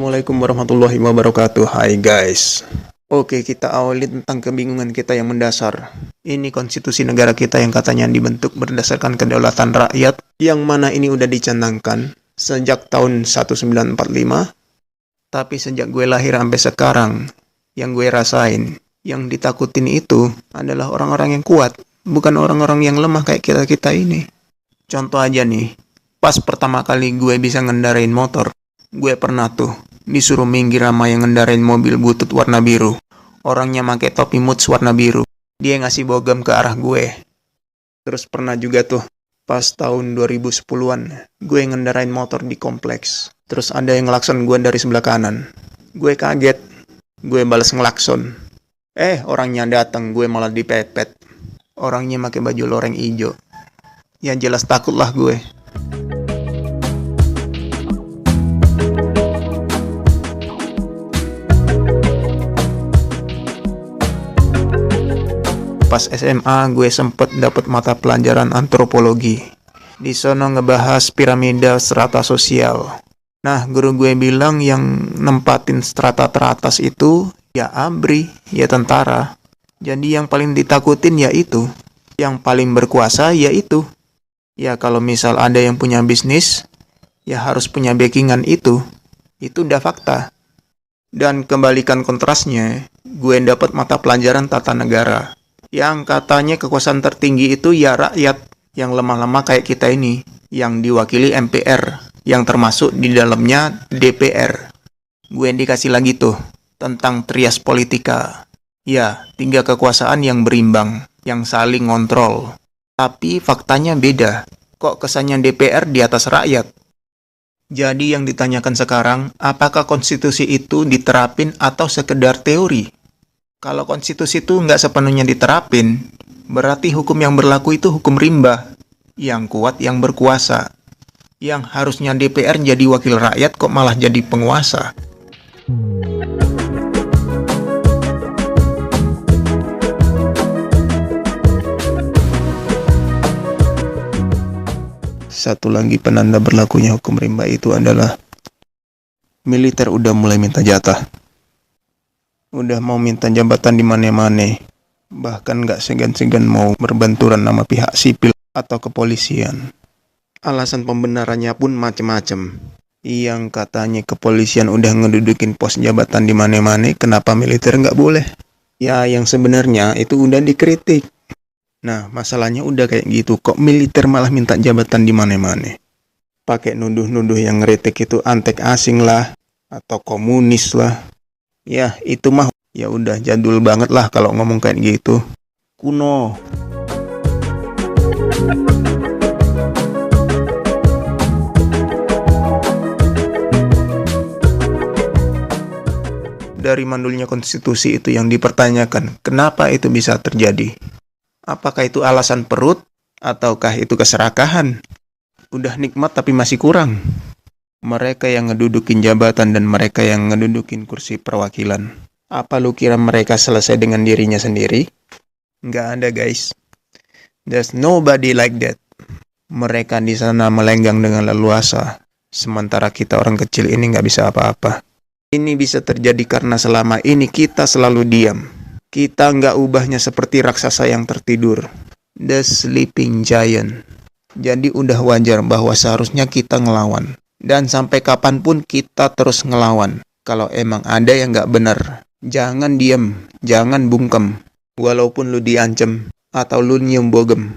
Assalamualaikum warahmatullahi wabarakatuh. Hai guys. Oke, kita awali tentang kebingungan kita yang mendasar. Ini konstitusi negara kita yang katanya dibentuk berdasarkan kedaulatan rakyat, yang mana ini udah dicanangkan sejak tahun 1945. Tapi sejak gue lahir sampai sekarang, yang gue rasain, yang ditakutin itu adalah orang-orang yang kuat, bukan orang-orang yang lemah kayak kita-kita ini. Contoh aja nih, pas pertama kali gue bisa ngendarain motor, gue pernah tuh disuruh minggir sama yang ngendarain mobil butut warna biru. Orangnya pakai topi moods warna biru. Dia ngasih bogem ke arah gue. Terus pernah juga tuh pas tahun 2010-an, gue ngendarain motor di kompleks. Terus ada yang ngelakson gue dari sebelah kanan. Gue kaget. Gue balas ngelakson. Orangnya datang, gue malah dipepet. Orangnya pakai baju loreng hijau. Ya jelas takut lah gue. Pas SMA gue sempet dapet mata pelajaran antropologi. Di sono ngebahas piramida strata sosial. Nah, guru gue bilang yang nempatin strata teratas itu ya ABRI, ya tentara. Jadi yang paling ditakutin ya itu. Yang paling berkuasa ya itu. Ya kalau misal ada yang punya bisnis, ya harus punya backingan itu. Itu udah fakta. Dan kembalikan kontrasnya, gue dapet mata pelajaran tata negara. Yang katanya kekuasaan tertinggi itu ya rakyat, yang lemah-lemah kayak kita ini, yang diwakili MPR, yang termasuk di dalamnya DPR. Gue dikasih lagi tuh, tentang trias politika. Ya, 3 kekuasaan yang berimbang, yang saling ngontrol. Tapi faktanya beda, kok kesannya DPR di atas rakyat? Jadi yang ditanyakan sekarang, apakah konstitusi itu diterapin atau sekedar teori? Kalau konstitusi itu nggak sepenuhnya diterapin, berarti hukum yang berlaku itu hukum rimba. Yang kuat yang berkuasa. Yang harusnya DPR jadi wakil rakyat kok malah jadi penguasa. Satu lagi penanda berlakunya hukum rimba itu adalah militer udah mulai minta jatah. Udah mau minta jabatan di mana-mana. Bahkan gak segan-segan mau berbenturan sama pihak sipil atau kepolisian. Alasan pembenarannya pun macem-macem. Yang katanya kepolisian udah ngedudukin pos jabatan di mana-mana, kenapa militer gak boleh? Ya yang sebenarnya itu udah dikritik. Nah masalahnya udah kayak gitu, kok militer malah minta jabatan di mana-mana? Pakai nuduh-nuduh yang ngeritik itu antek asing lah, atau komunis lah. Ya, itu mah ya udah jadul banget lah kalau ngomong kayak gitu. Kuno. Dari mandulnya konstitusi itu yang dipertanyakan, kenapa itu bisa terjadi? Apakah itu alasan perut ataukah itu keserakahan? Udah nikmat tapi masih kurang. Mereka yang ngedudukin jabatan dan mereka yang ngedudukin kursi perwakilan. Apa lu kira mereka selesai dengan dirinya sendiri? Nggak ada guys. There's nobody like that. Mereka di sana melenggang dengan leluasa. Sementara kita orang kecil ini nggak bisa apa-apa. Ini bisa terjadi karena selama ini kita selalu diam. Kita nggak ubahnya seperti raksasa yang tertidur. The sleeping giant. Jadi udah wajar bahwa seharusnya kita ngelawan. Dan sampai kapanpun kita terus ngelawan. Kalau emang ada yang gak benar, jangan diem, jangan bungkem. Walaupun lu diancem atau lu nyium bogem.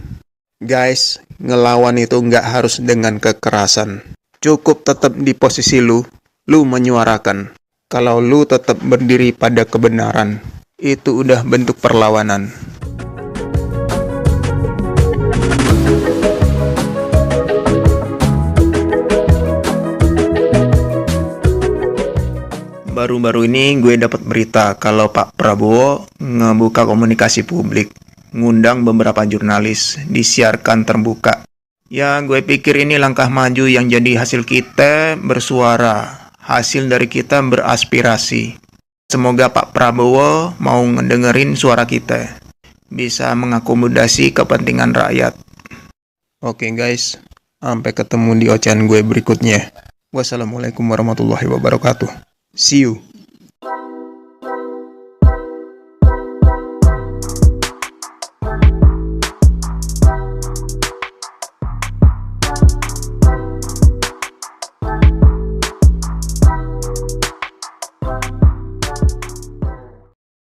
Guys, ngelawan itu gak harus dengan kekerasan. Cukup tetap di posisi lu menyuarakan. Kalau lu tetap berdiri pada kebenaran, itu udah bentuk perlawanan. Baru-baru ini gue dapat berita kalau Pak Prabowo ngebuka komunikasi publik, ngundang beberapa jurnalis, disiarkan terbuka. Ya, gue pikir ini langkah maju yang jadi hasil kita bersuara, hasil dari kita beraspirasi. Semoga Pak Prabowo mau ngedengerin suara kita, bisa mengakomodasi kepentingan rakyat. Oke guys, sampai ketemu di ocehan gue berikutnya. Wassalamualaikum warahmatullahi wabarakatuh. See you.